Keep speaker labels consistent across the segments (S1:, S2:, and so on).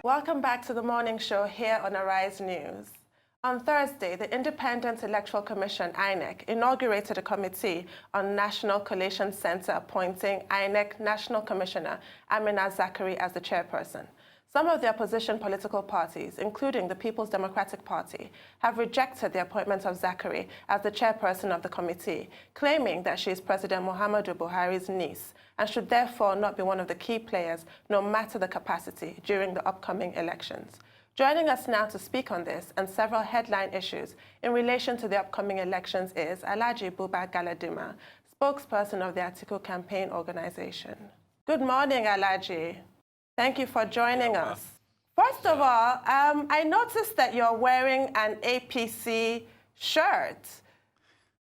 S1: Welcome back to the morning show here on Arise News. On Thursday, the Independent Electoral Commission, INEC, inaugurated a committee on National Collation Center appointing INEC National Commissioner Amina Zakari as the chairperson. Some of the opposition political parties, including the People's Democratic Party, have rejected the appointment of Zakari as the chairperson of the committee, claiming that she is President Muhammadu Buhari's niece and should therefore not be one of the key players, no matter the capacity, during the upcoming elections. Joining us now to speak on this and several headline issues in relation to the upcoming elections is Alhaji Buba Galadima, spokesperson of the Atiku Campaign organization. Good morning, Alhaji. Thank you for joining us. First of all, I noticed that you're wearing an APC shirt.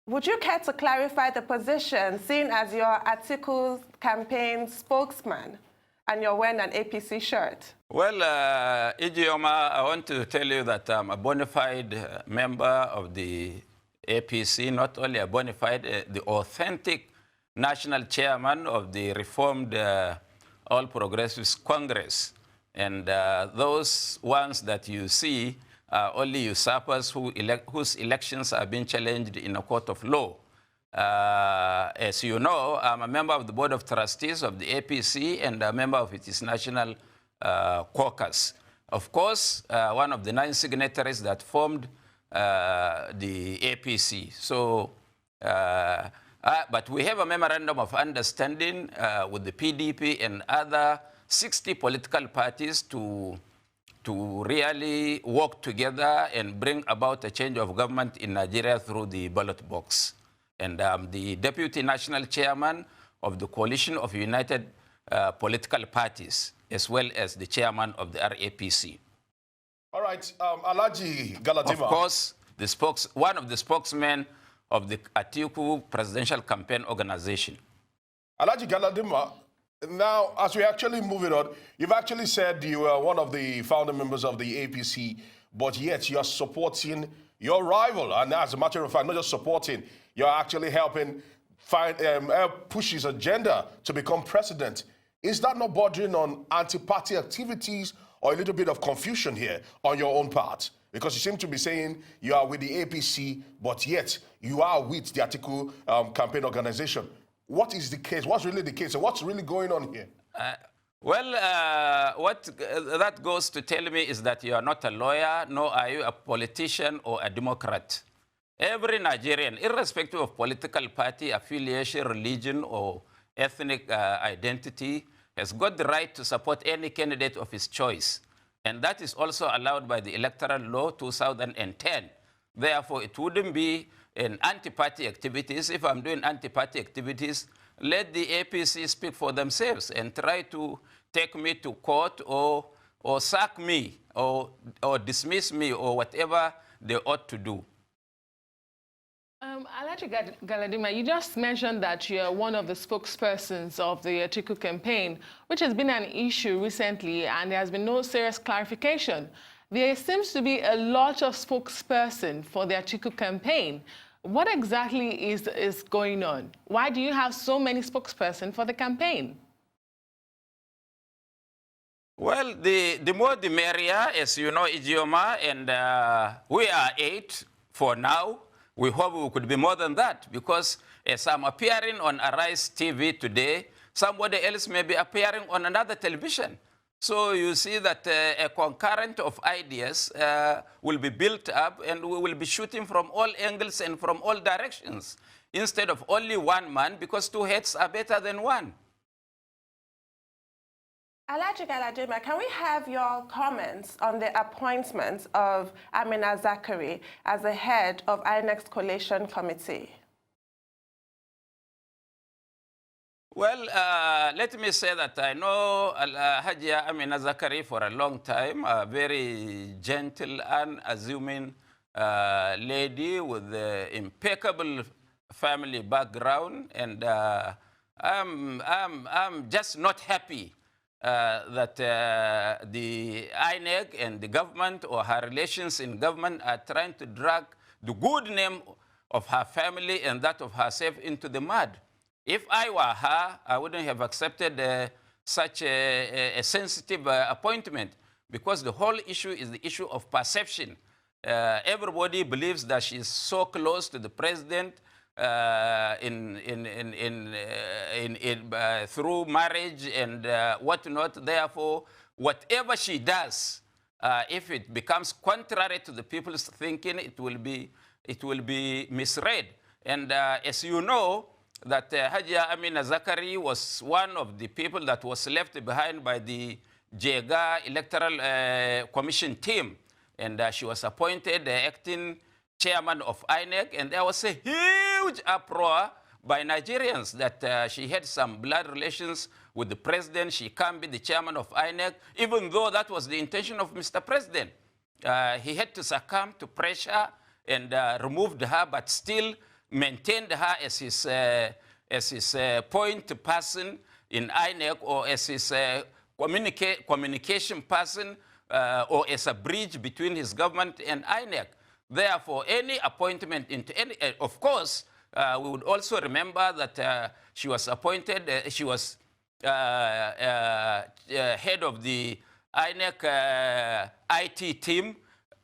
S1: Would you care to clarify the position, seeing as you're Atiku Campaign spokesman and you're wearing an APC shirt?
S2: Well, Ijeoma, I want to tell you that I'm a bona fide member of the APC, not only a bona fide, the authentic national chairman of the reformed All Progressives Congress. And those ones that you see are only usurpers whose elections are being challenged in a court of law. As you know, I'm a member of the Board of Trustees of the APC and a member of its national caucus. Of course, one of the 9 signatories that formed the APC. So, but we have a memorandum of understanding with the PDP and other 60 political parties to really work together and bring about a change of government in Nigeria through the ballot box. And I'm the Deputy National Chairman of the Coalition of United Political Parties, as well as the Chairman of the RAPC.
S3: All right, Alhaji Galadima.
S2: Of course, one of the spokesmen of the Atiku Presidential Campaign Organization.
S3: Alhaji Galadima, now, as we're actually moving on, you've actually said you are one of the founder members of the APC, but yet you're supporting your rival. And as a matter of fact, not just supporting, you're actually helping push his agenda to become president. Is that not bordering on anti-party activities or a little bit of confusion here on your own part? Because you seem to be saying you are with the APC, but yet you are with the Atiku Campaign Organization. What is the case? What's really the case? And what's really going on here?
S2: What that goes to tell me is that you are not a lawyer, nor are you a politician or a Democrat. Every Nigerian, irrespective of political party, affiliation, religion, or ethnic identity, has got the right to support any candidate of his choice. And that is also allowed by the Electoral Law 2010. Therefore, it wouldn't be an anti-party activities. If I'm doing anti-party activities, let the APC speak for themselves and try to take me to court or sack me or dismiss me or whatever they ought to do.
S4: Alhaji Galadima, you just mentioned that you're one of the spokespersons of the Atiku Campaign, which has been an issue recently, and there has been no serious clarification. There seems to be a lot of spokesperson for the Atiku Campaign. What exactly is going on? Why do you have so many spokespersons for the campaign?
S2: Well, the more the merrier, as you know, Ijeoma, and we are 8 for now. We hope we could be more than that, because as I'm appearing on Arise TV today, somebody else may be appearing on another television. So you see that a concurrent of ideas will be built up, and we will be shooting from all angles and from all directions, instead of only one man, because 2 heads are better than 1.
S1: Alhaji Galadima, can we have your comments on the appointment of Amina Zakari as the head of INEC's Collation Committee?
S2: Well, let me say that I know Hajia Amina Zakari for a long time, a very gentle, unassuming lady with impeccable family background, and I'm just not happy that the INEC and the government or her relations in government are trying to drag the good name of her family and that of herself into the mud. If I were her, I wouldn't have accepted such a sensitive appointment. because the whole issue is the issue of perception. Everybody believes that she is so close to the president through marriage and whatnot. Therefore, whatever she does, if it becomes contrary to the people's thinking, it will be misread. And as you know, that Hajia Amina Zakari was one of the people that was left behind by the Jega Electoral Commission team. And she was appointed acting chairman of INEC. And there was a huge uproar by Nigerians that she had some blood relations with the president. She can't be the chairman of INEC, even though that was the intention of Mr. President. He had to succumb to pressure and removed her, but still maintained her as his point person in INEC, or as his communication person, or as a bridge between his government and INEC. Therefore, any appointment into any, of course, we would also remember that she was appointed, she was head of the INEC IT team.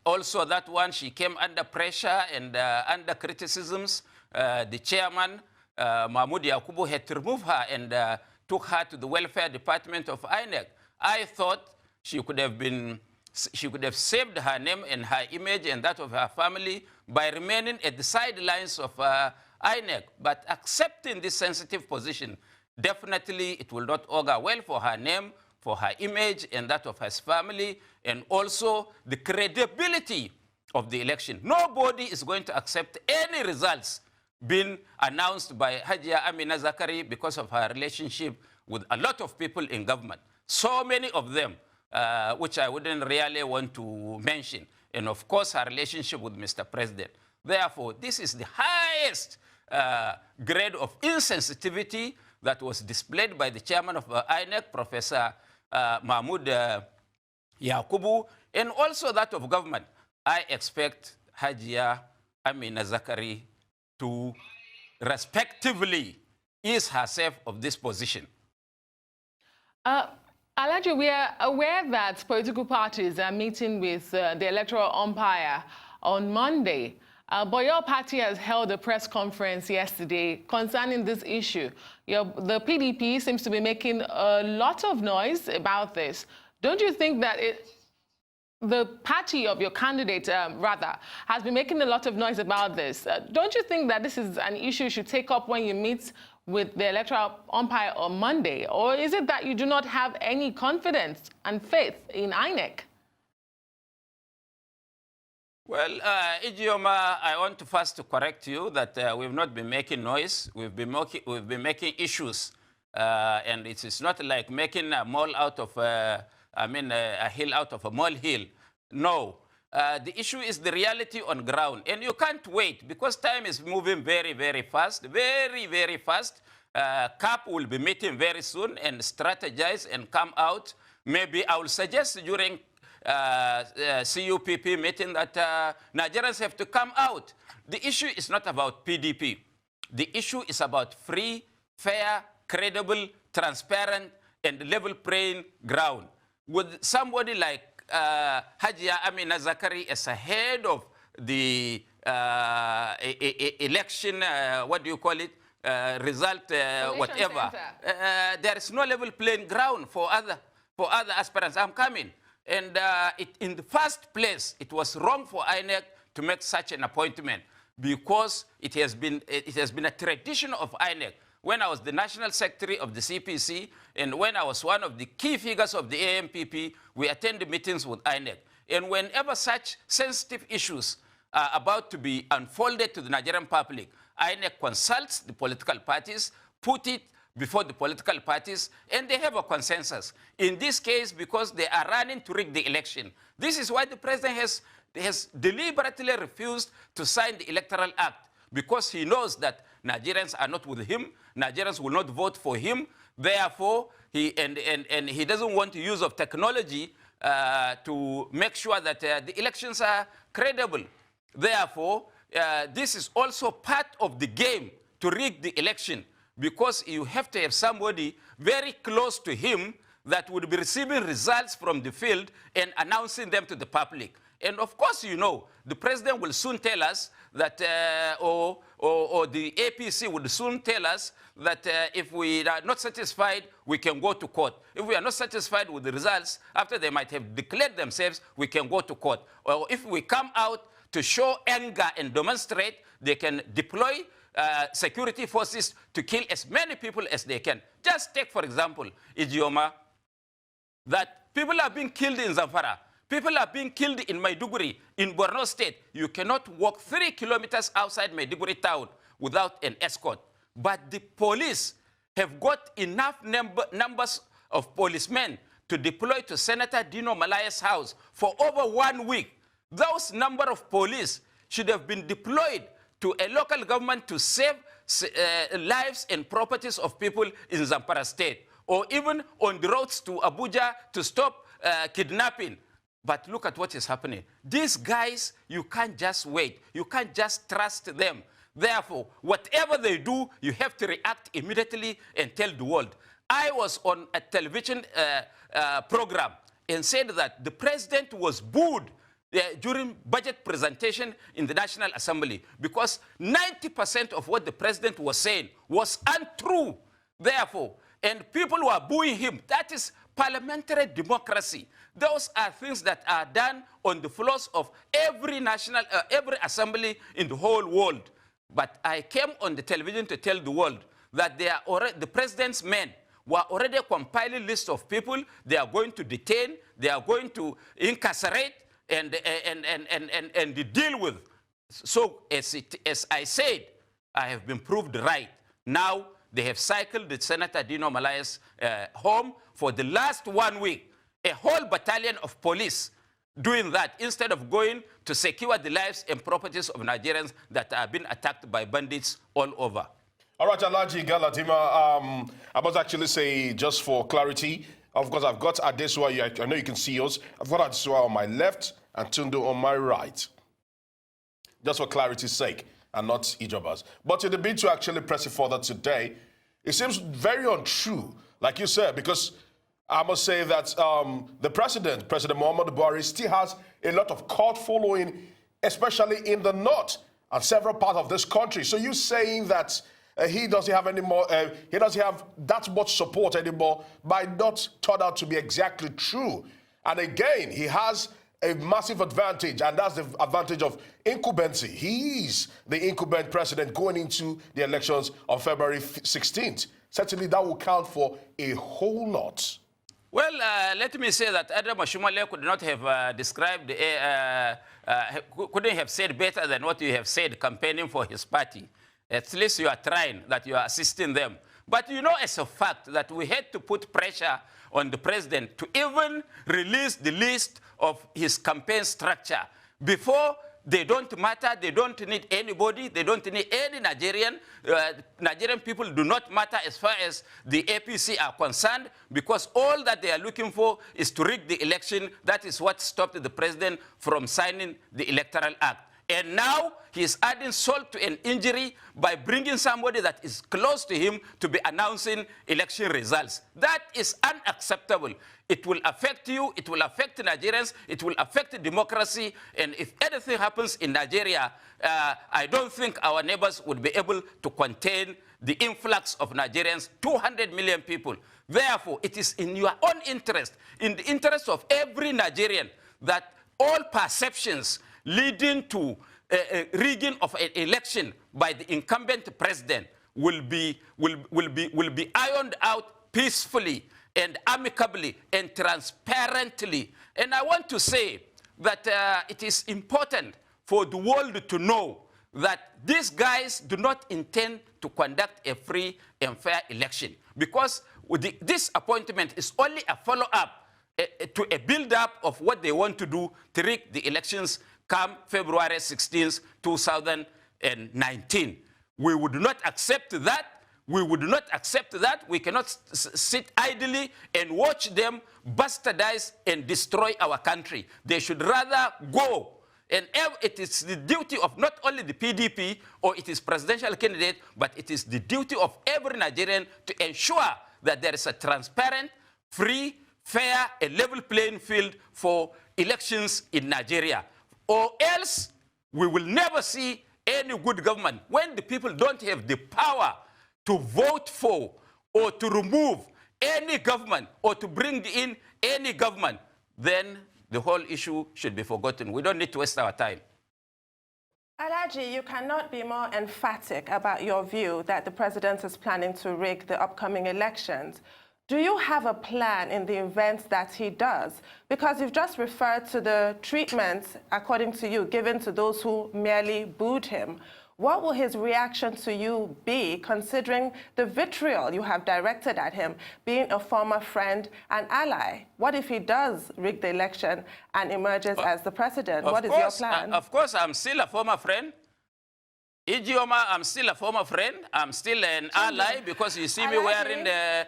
S2: Also, that one, she came under pressure and under criticisms. The chairman, Mahmoud Yakubu, had to remove her and took her to the welfare department of INEC. I thought she could have saved her name and her image and that of her family by remaining at the sidelines of INEC. But accepting this sensitive position, definitely it will not augur well for her name, for her image and that of her family, and also the credibility of the election. Nobody is going to accept any results being announced by Hajia Amina Zakari because of her relationship with a lot of people in government. So many of them, which I wouldn't really want to mention. And of course, her relationship with Mr. President. Therefore, this is the highest grade of insensitivity that was displayed by the chairman of INEC, Professor Mahmoud Yakubu, and also that of government. I expect Hajia Amina Zakari to respectively ease herself of this position.
S4: Alhaji, we are aware that political parties are meeting with the electoral umpire on Monday. But your party has held a press conference yesterday concerning this issue. The PDP seems to be making a lot of noise about this. Don't you think that the party of your candidate, has been making a lot of noise about this? Don't you think that this is an issue you should take up when you meet with the electoral umpire on Monday? Or is it that you do not have any confidence and faith in INEC?
S2: Well, Ijeoma, I want to first to correct you that we've not been making noise. We've been making issues. And it is not like making a mole out of, a hill out of a molehill. No. The issue is the reality on ground. And you can't wait because time is moving very, very fast, very, very fast. CAP will be meeting very soon and strategize and come out. Maybe I will suggest during CUPP meeting that Nigerians have to come out. The issue is not about PDP. The issue is about free, fair, credible, transparent, and level playing ground. With somebody like Hajia Amina Zakari as a head of the election, what do you call it, result, whatever. There is no level playing ground for other aspirants. I'm coming. And in the first place, it was wrong for INEC to make such an appointment because it has been a tradition of INEC. When I was the national secretary of the CPC and when I was one of the key figures of the AMPP, we attended meetings with INEC. And whenever such sensitive issues are about to be unfolded to the Nigerian public, INEC consults the political parties, put it before the political parties, and they have a consensus. In this case, because they are running to rig the election. This is why the president has deliberately refused to sign the Electoral Act, because he knows that Nigerians are not with him, Nigerians will not vote for him, therefore, he doesn't want to use of technology to make sure that the elections are credible. Therefore, this is also part of the game to rig the election, because you have to have somebody very close to him that would be receiving results from the field and announcing them to the public. And of course, you know, the president will soon tell us that, or the APC would soon tell us that if we are not satisfied, we can go to court. If we are not satisfied with the results, after they might have declared themselves, we can go to court. Or if we come out to show anger and demonstrate, they can deploy security forces to kill as many people as they can. Just take, for example, Ijeoma, that people are being killed in Zamfara. People are being killed in Maiduguri, in Borno State. You cannot walk 3 kilometers outside Maiduguri town without an escort. But the police have got enough numbers of policemen to deploy to Senator Dino Melaye's house for over 1 week. Those number of police should have been deployed to a local government to save lives and properties of people in Zamfara State, or even on the roads to Abuja to stop kidnapping. But look at what is happening. These guys, you can't just wait. You can't just trust them. Therefore, whatever they do, you have to react immediately and tell the world. I was on a television program and said that the president was booed during budget presentation in the National Assembly because 90% of what the president was saying was untrue. Therefore, and people were booing him. That is parliamentary democracy. Those are things that are done on the floors of every every assembly in the whole world. But I came on the television to tell the world that they are already, the president's men were already compiling lists of people they are going to detain, they are going to incarcerate, and deal with. So as I said, I have been proved right. Now they have cycled the Senator Dino Melaye's home for the last 1 week. A whole battalion of police doing that instead of going to secure the lives and properties of Nigerians that are being attacked by bandits all over.
S3: All right, Alhaji Galadima, I must actually say, just for clarity, of course, I've got Adesua, I know you can see us. I've got Adesua on my left and Tundu on my right. Just for clarity's sake, and not each of us. But in the bid to actually press it further today, it seems very untrue, like you said, because I must say that the President Muhammadu Buhari, still has a lot of cult following, especially in the north and several parts of this country. So you saying that he doesn't have any more, he doesn't have that much support anymore might not turn out to be exactly true. And again, he has a massive advantage, and that's the advantage of incumbency. He is the incumbent president going into the elections on February 16th. Certainly that will count for a whole lot.
S2: Well, let me say that Adam Ashumale could not have described, couldn't have said better than what you have said, campaigning for his party. At least you are trying, that you are assisting them. But you know as a fact that we had to put pressure on the president to even release the list of his campaign structure. Before, they don't matter, they don't need anybody, they don't need any Nigerian. Nigerian people do not matter as far as the APC are concerned, because all that they are looking for is to rig the election. That is what stopped the president from signing the Electoral Act. And now he's adding salt to an injury by bringing somebody that is close to him to be announcing election results. That is unacceptable. It will affect you, it will affect Nigerians, it will affect democracy, and if anything happens in Nigeria, I don't think our neighbors would be able to contain the influx of Nigerians, 200 million people. Therefore, it is in your own interest, in the interest of every Nigerian, that all perceptions leading to a rigging of an election by the incumbent president will be ironed out peacefully and amicably and transparently. And I want to say that it is important for the world to know that these guys do not intend to conduct a free and fair election, because this appointment is only a follow-up to a build-up of what they want to do to rig the elections come February 16, 2019. We would not accept that. We would not accept that. We cannot sit idly and watch them bastardize and destroy our country. They should rather go. And it is the duty of not only the PDP or its presidential candidate, but it is the duty of every Nigerian to ensure that there is a transparent, free, fair, and level playing field for elections in Nigeria. Or else we will never see any good government. When the people don't have the power to vote for or to remove any government or to bring in any government, then the whole issue should be forgotten. We don't need to waste our time.
S1: Alhaji, you cannot be more emphatic about your view that the president is planning to rig the upcoming elections. Do you have a plan in the event that he does? Because you've just referred to the treatment, according to you, given to those who merely booed him. What will his reaction to you be, considering the vitriol you have directed at him, being a former friend and ally? What if he does rig the election and emerges as the president? What is your plan?
S2: Of course, I'm still a former friend. Ijeoma, I'm still a former friend. I'm still an ally because you see me wearing the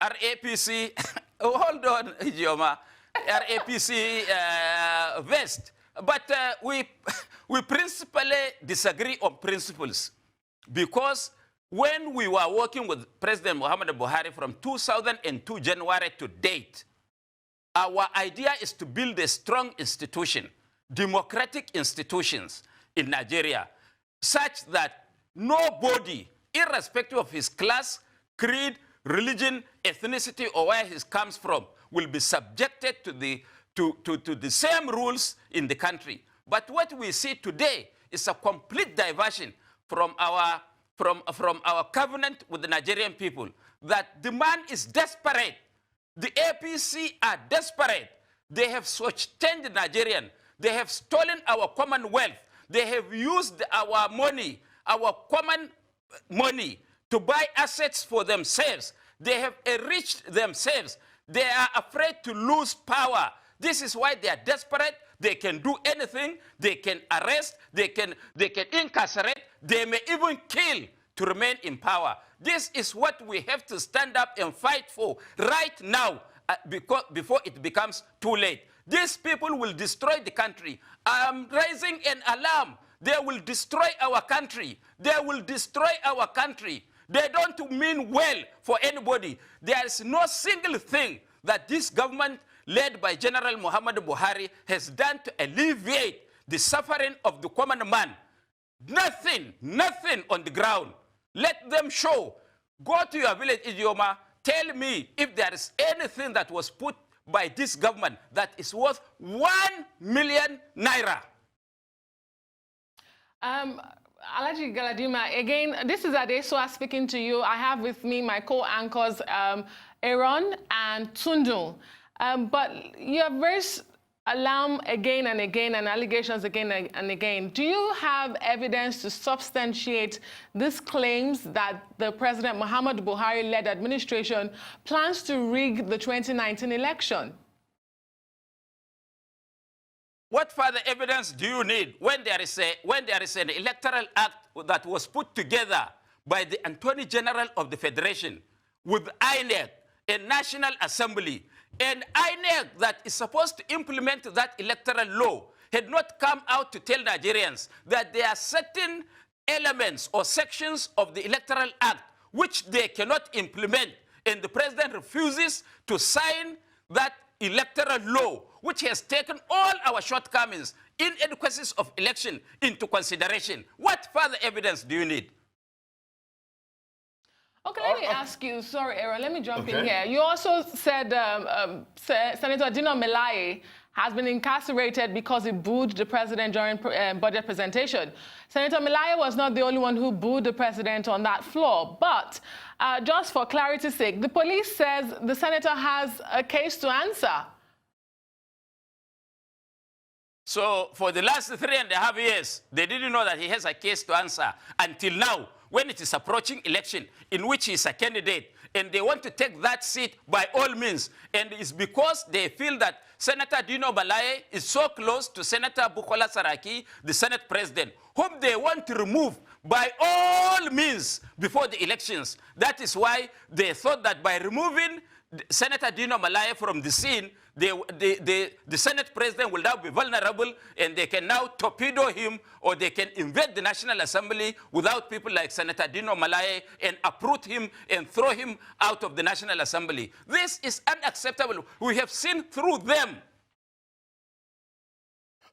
S2: RAPC, hold on, Ijeoma, RAPC vest. But we principally disagree on principles because when we were working with President Muhammadu Buhari from 2002 January to date, our idea is to build a strong institution, democratic institutions in Nigeria, such that nobody, irrespective of his class, creed, religion, ethnicity, or where he comes from, will be subjected to the same rules in the country. But what we see today is a complete diversion from our covenant with the Nigerian people, that the man is desperate. The APC are desperate. They have changed the Nigerian. They have stolen our commonwealth. They have used our money, our common money, to buy assets for themselves. They have enriched themselves. They are afraid to lose power. This is why they are desperate. They can do anything. They can arrest. They can incarcerate. They may even kill to remain in power. This is what we have to stand up and fight for right now before it becomes too late. These people will destroy the country. I am raising an alarm. They will destroy our country. They will destroy our country. They don't mean well for anybody. There is no single thing that this government led by General Muhammadu Buhari has done to alleviate the suffering of the common man. Nothing, nothing on the ground. Let them show. Go to your village, Ijeoma. Tell me if there is anything that was put by this government that is worth 1 million naira.
S4: Alhaji Galadima, again, this is Adesua speaking to you. I have with me my co-anchors, Aaron and Tundu. But you have raised alarm again and again and allegations again and again. Do you have evidence to substantiate these claims that the President Muhammadu Buhari-led administration plans to rig the 2019 election?
S2: What further evidence do you need when there is an electoral act that was put together by the Attorney General of the Federation with INEC, a National Assembly, and INEC that is supposed to implement that electoral law had not come out to tell Nigerians that there are certain elements or sections of the Electoral Act which they cannot implement, and the president refuses to sign that electoral law, which has taken all our shortcomings, inadequacies of election into consideration. What further evidence do you need?
S4: Okay, let me ask you, sorry, Aaron, let me jump in here. You also said Senator Dino Melaye has been incarcerated because he booed the president during budget presentation. Senator Melaye was not the only one who booed the president on that floor, but just for clarity's sake, the police says the senator has a case to answer.
S2: So for the last 3.5 years, they didn't know that he has a case to answer until now, when it is approaching election in which he is a candidate, and they want to take that seat by all means. And it's because they feel that Senator Dino Melaye is so close to Senator Bukola Saraki, the Senate President, whom they want to remove by all means before the elections. That is why they thought that by removing Senator Dino Melaye from the scene, the Senate president will now be vulnerable, and they can now torpedo him, or they can invade the National Assembly without people like Senator Dino Melaye and uproot him and throw him out of the National Assembly. This is unacceptable. We have seen through them.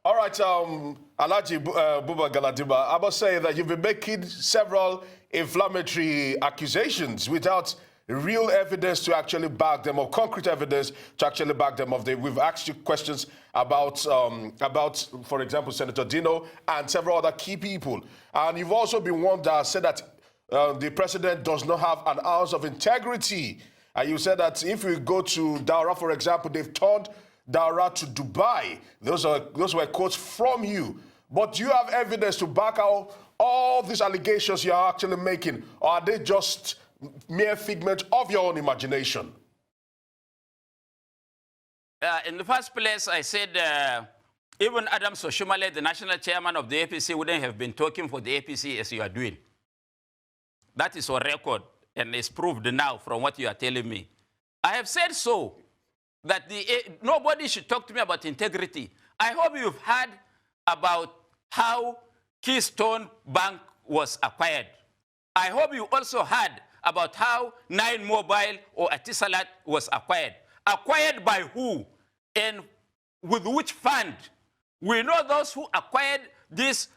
S3: All right, Alhaji Buba Galadima, I must say that you've been making several inflammatory accusations without real evidence to actually back them, or concrete evidence to actually back them up. We've asked you questions about, for example, Senator Dino and several other key people. And you've also been one that said that the president does not have an ounce of integrity. And you said that if we go to Daura, for example, they've turned Daura to Dubai. Those were quotes from you. But do you have evidence to back out all these allegations you are actually making, or are they just mere figment of your own imagination?
S2: In the first place, I said even Adam Soshimale, the national chairman of the APC, wouldn't have been talking for the APC as you are doing. That is on record, and it's proved now from what you are telling me. I have said so, that nobody should talk to me about integrity. I hope you've heard about how Keystone Bank was acquired. I hope you also heard about how 9 Mobile or Atisalat was acquired. Acquired by who and with which fund? We know those who acquired these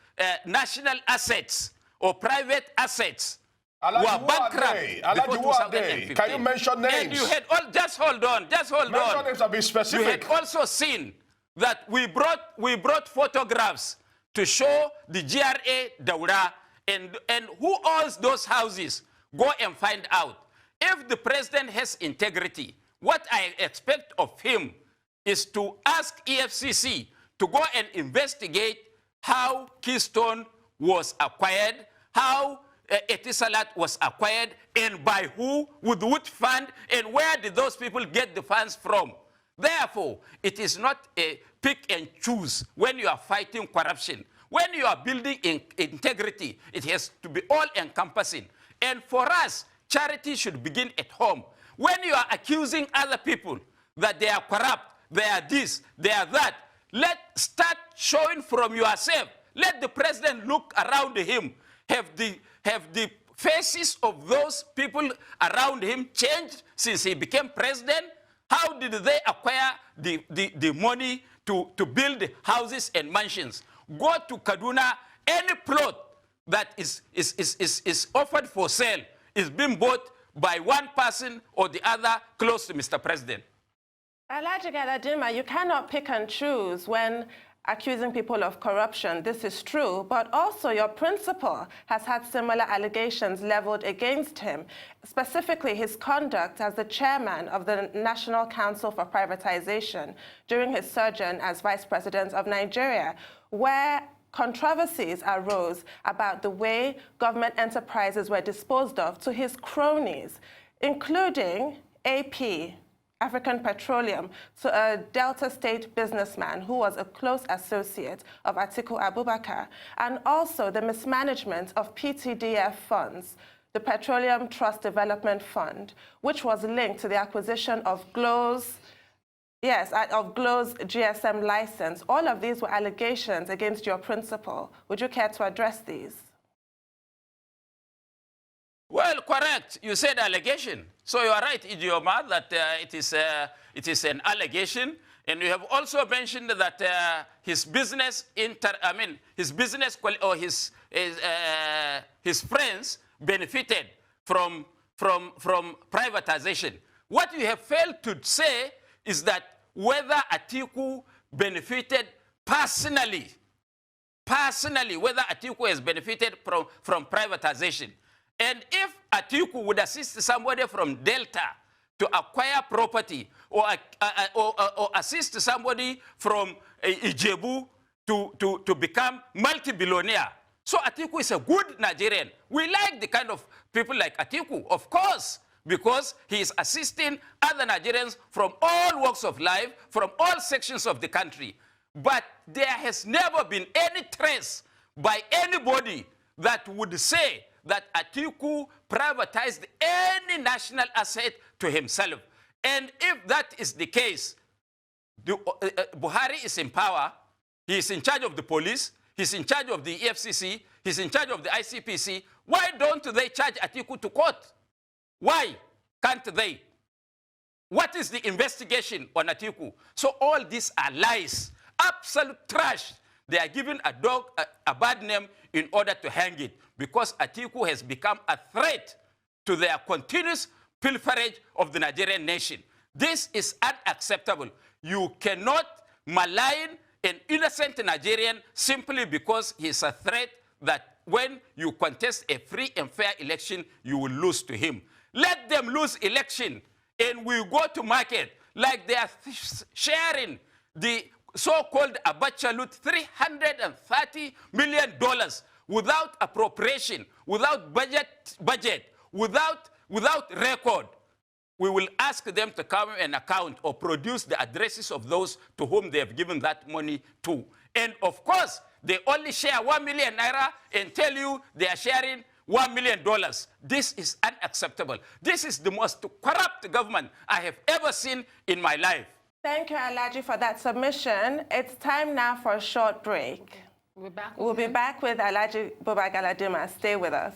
S2: national assets or private assets were bankrupt before 2015.
S3: Can you mention names?
S2: And you had just hold on.
S3: Mention names and be specific.
S2: You had also seen that we brought photographs to show the GRA Daura and who owns those houses. Go and find out. If the president has integrity, what I expect of him is to ask EFCC to go and investigate how Keystone was acquired, how Etisalat was acquired, and by who, with which fund, and where did those people get the funds from. Therefore, it is not a pick and choose when you are fighting corruption. When you are building integrity, it has to be all-encompassing. And for us, charity should begin at home. When you are accusing other people that they are corrupt, they are this, they are that, start showing from yourself. Let the president look around him. Have the faces of those people around him changed since he became president? How did they acquire the money to build houses and mansions? Go to Kaduna, any plot that is offered for sale is being bought by one person or the other close to Mr. President.
S1: Alhaji Galadima, you cannot pick and choose when accusing people of corruption. This is true, but also your principal has had similar allegations leveled against him, specifically his conduct as the chairman of the National Council for Privatization during his sojourn as Vice President of Nigeria, where controversies arose about the way government enterprises were disposed of to his cronies, including AP, African Petroleum, to a Delta State businessman who was a close associate of Atiku Abubakar, and also the mismanagement of PTDF funds, the Petroleum Trust Development Fund, which was linked to the acquisition of Glow's GSM license. All of these were allegations against your principal. Would you care to address these?
S2: Well, correct. You said allegation. So you are right, Idioma, that it is an allegation. And you have also mentioned that his business his friends benefited from privatization. What you have failed to say is that whether Atiku benefited personally, whether Atiku has benefited from privatization. And if Atiku would assist somebody from Delta to acquire property, or assist somebody from Ijebu to become multi-billionaire, so Atiku is a good Nigerian. We like the kind of people like Atiku, of course, because he is assisting other Nigerians from all walks of life, from all sections of the country. But there has never been any trace by anybody that would say that Atiku privatized any national asset to himself. And if that is the case, Buhari is in power, he is in charge of the police, he's in charge of the EFCC, he's in charge of the ICPC. Why don't they charge Atiku to court? Why can't they? What is the investigation on Atiku? So all these are lies, absolute trash. They are giving a dog a bad name in order to hang it, because Atiku has become a threat to their continuous pilferage of the Nigerian nation. This is unacceptable. You cannot malign an innocent Nigerian simply because he is a threat that when you contest a free and fair election, you will lose to him. Let them lose election, and we go to market like they are sharing the so-called Abacha loot, $330 million without appropriation, without budget, without record. We will ask them to come and account or produce the addresses of those to whom they have given that money to. And of course, they only share 1 million naira and tell you they are sharing $1 million. This is unacceptable. This is the most corrupt government I have ever seen in my life.
S1: Thank you, Alhaji, for that submission. It's time now for a short break.
S4: We'll be back
S1: We'll be back with Alhaji Buba Galadima. Stay with us.